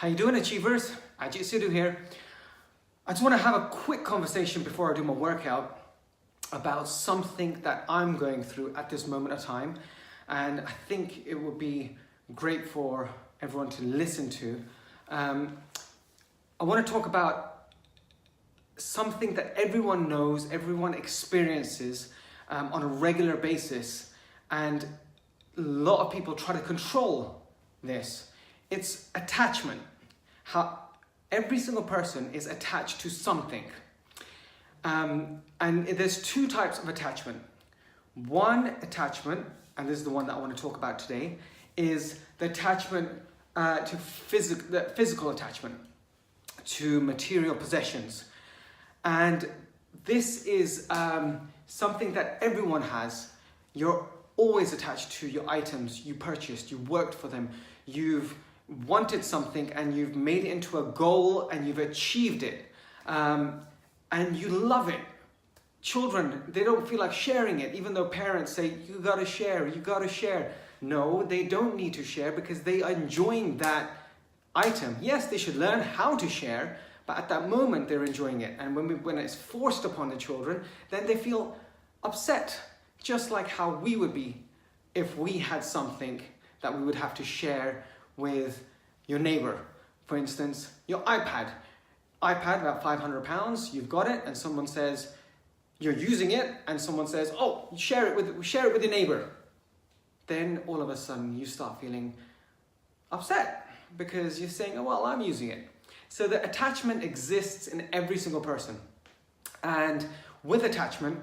How you doing, Achievers? Ajit Sidhu here. I just want to have a quick conversation before I do my workout about something that I'm going through at this moment of time, and I think it would be great for everyone to listen to. I want to talk about something that everyone knows, everyone experiences on a regular basis, and a lot of people try to control this. It's attachment. How every single person is attached to something. And there's two types of attachment. One attachment, and this is the one that I want to talk about today, is the attachment to physical attachment to material possessions. And this is something that everyone has. You're always attached to your items you purchased, you worked for them, you've wanted something and you've made it into a goal and you've achieved it. And you love it. Children, they don't feel like sharing it, even though parents say, you gotta share, you gotta share. No, they don't need to share because they are enjoying that item. Yes, they should learn how to share, but at that moment they're enjoying it. And when it's forced upon the children, then they feel upset, just like how we would be if we had something that we would have to share with your neighbor. For instance, your iPad, about £500, you've got it, and someone says, you're using it, and someone says, oh, share it with your neighbor. Then all of a sudden you start feeling upset because you're saying, oh, well, I'm using it. So the attachment exists in every single person. And with attachment,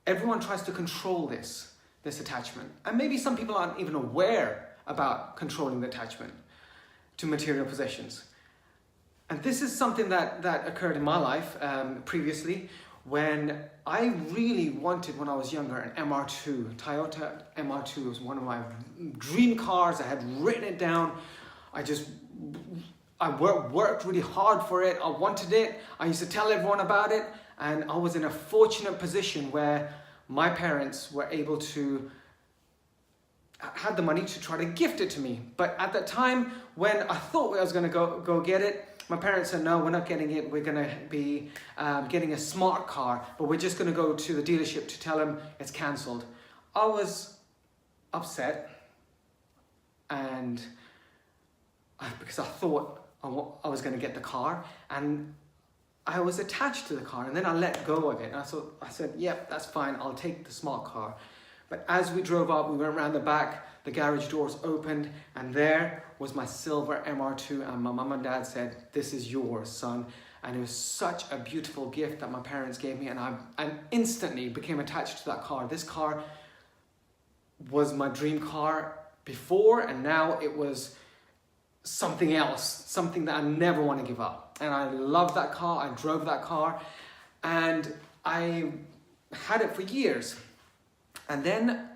everyone tries to control this attachment. And maybe some people aren't even aware about controlling the attachment to material possessions. And this is something that occurred in my life previously when I really wanted, when I was younger, an MR2. Toyota MR2 was one of my dream cars. I had written it down. I worked really hard for it. I wanted it. I used to tell everyone about it. And I was in a fortunate position where my parents were able to had the money to try to gift it to me. But at that time, when I thought I was going to go get it, my parents said, no, we're not getting it. We're going to be getting a smart car, but we're just going to go to the dealership to tell them it's cancelled. I was upset, and because I thought I was going to get the car, and I was attached to the car, and then I let go of it. And I said, yep, that's fine. I'll take the smart car. But as we drove up, we went around the back, the garage doors opened, and there was my silver MR2, and my mum and dad said, this is yours, son. And it was such a beautiful gift that my parents gave me, and I instantly became attached to that car. This car was my dream car before, and now it was something else, something that I never want to give up. And I loved that car, I drove that car, and I had it for years. And then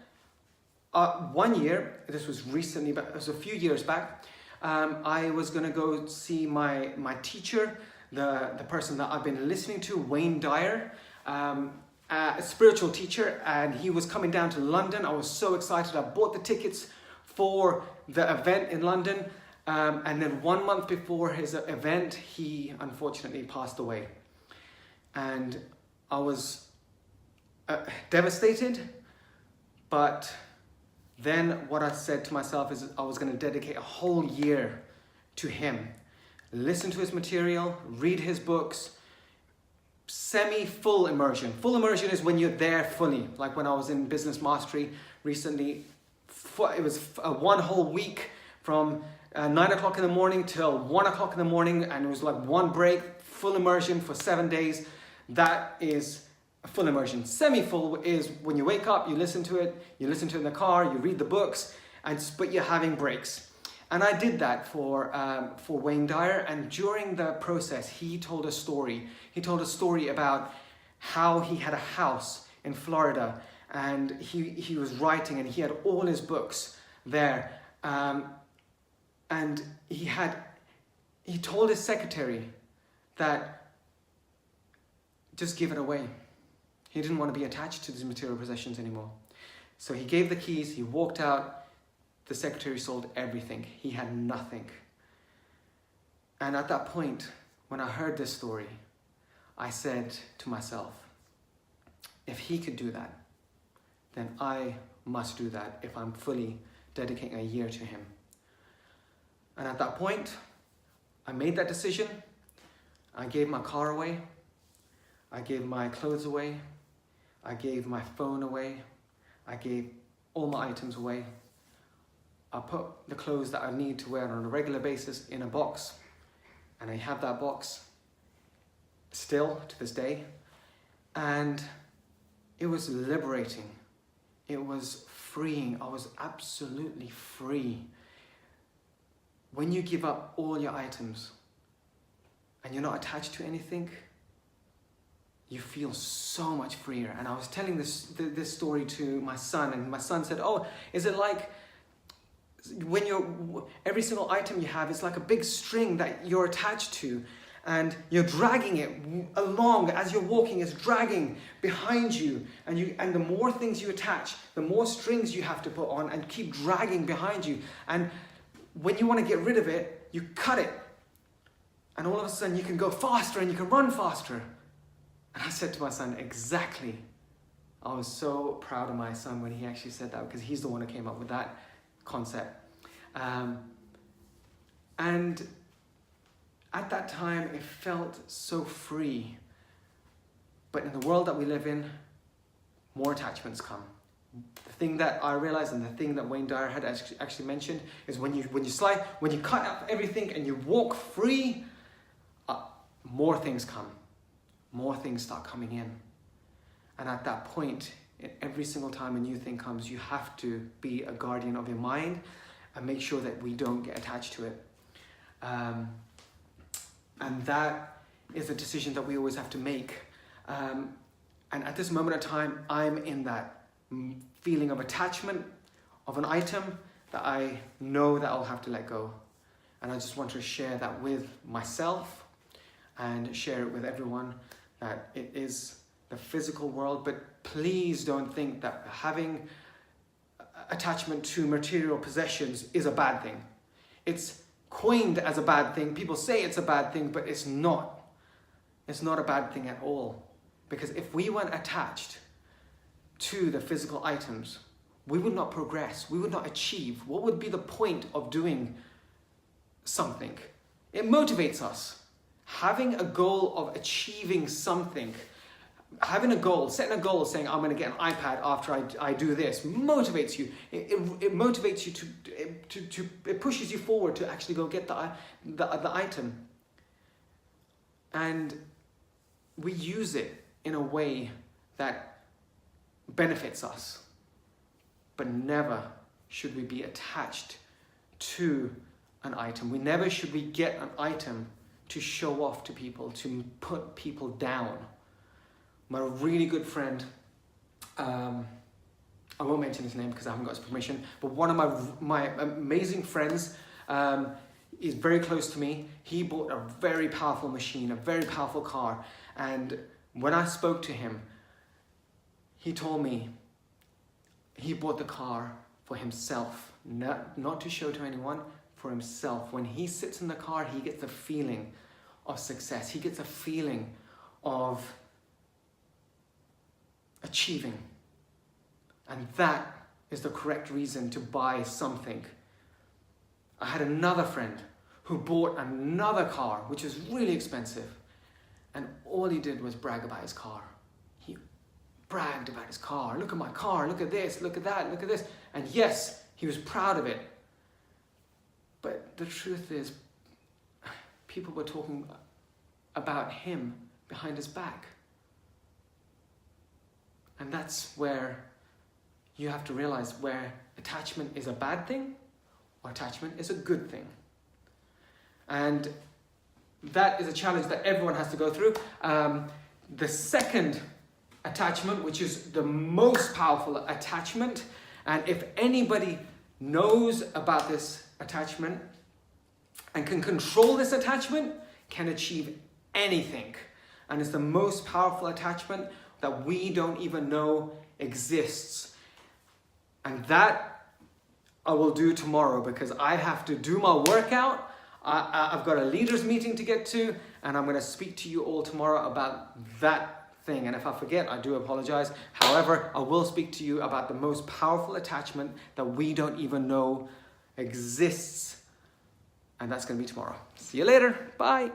one year, this was recently, but it was a few years back, I was going to go see my teacher, the person that I've been listening to, Wayne Dyer, a spiritual teacher, and he was coming down to London. I was so excited. I bought the tickets for the event in London, and then 1 month before his event, he unfortunately passed away. And I was devastated. But then what I said to myself is I was going to dedicate a whole year to him. Listen to his material, read his books, semi-full immersion. Full immersion is when you're there fully. Like when I was in Business Mastery recently, it was one whole week from 9 o'clock in the morning till 1 o'clock in the morning, and it was like one break, full immersion for 7 days. That is full immersion. Semi-full is when you wake up, you listen to it in the car, you read the books, but you're having breaks. And I did that for Wayne Dyer, and during the process, he told a story. He told a story about how he had a house in Florida, and he was writing, and he had all his books there. And he told his secretary that just give it away. He didn't want to be attached to these material possessions anymore. So he gave the keys, he walked out, the secretary sold everything. He had nothing. And at that point, when I heard this story, I said to myself, if he could do that, then I must do that if I'm fully dedicating a year to him. And at that point, I made that decision. I gave my car away. I gave my clothes away. I gave my phone away. I gave all my items away. I put the clothes that I need to wear on a regular basis in a box. And I have that box still to this day. And it was liberating. It was freeing. I was absolutely free. When you give up all your items and you're not attached to anything, you feel so much freer. And I was telling this story to my son, and my son said, oh, is it like when every single item you have is like a big string that you're attached to, and you're dragging it along as you're walking, it's dragging behind you, and the more things you attach, the more strings you have to put on and keep dragging behind you. And when you want to get rid of it, you cut it, and all of a sudden you can go faster and you can run faster. And I said to my son, exactly. I was so proud of my son when he actually said that, because he's the one who came up with that concept. And at that time, it felt so free. But in the world that we live in, more attachments come. The thing that I realized, and the thing that Wayne Dyer had actually mentioned, is when you cut up everything and you walk free, more things come. More things start coming in. And at that point, every single time a new thing comes, you have to be a guardian of your mind and make sure that we don't get attached to it. And that is a decision that we always have to make. And at this moment of time, I'm in that feeling of attachment of an item that I know that I'll have to let go. And I just want to share that with myself and share it with everyone, that it is the physical world, but please don't think that having attachment to material possessions is a bad thing. It's coined as a bad thing. People say it's a bad thing, but it's not. It's not a bad thing at all. Because if we weren't attached to the physical items, we would not progress. We would not achieve. What would be the point of doing something? It motivates us. Having a goal of achieving something, having a goal, setting a goal, saying I'm going to get an iPad after I do this, motivates you. It motivates you it pushes you forward to actually go get the item. And we use it in a way that benefits us. But never should we be attached to an item. Never should we get an item to show off to people, to put people down. My really good friend, I won't mention his name because I haven't got his permission, but one of my amazing friends is very close to me. He bought a very powerful machine, a very powerful car. And when I spoke to him, he told me he bought the car for himself, not to show to anyone, for himself. When he sits in the car, he gets a feeling of success. He gets a feeling of achieving. And that is the correct reason to buy something. I had another friend who bought another car, which was really expensive. And all he did was brag about his car. He bragged about his car. Look at my car, look at this, look at that, look at this. And yes, he was proud of it. But the truth is, people were talking about him behind his back. And that's where you have to realize where attachment is a bad thing or attachment is a good thing. And that is a challenge that everyone has to go through. The second attachment, which is the most powerful attachment, and if anybody knows about this attachment and can control this attachment, can achieve anything. And it's the most powerful attachment that we don't even know exists. And that I will do tomorrow, because I have to do my workout. I've got a leaders meeting to get to, and I'm going to speak to you all tomorrow about that thing. And if I forget, I do apologize. However, I will speak to you about the most powerful attachment that we don't even know exists. And that's going to be tomorrow. See you later. Bye.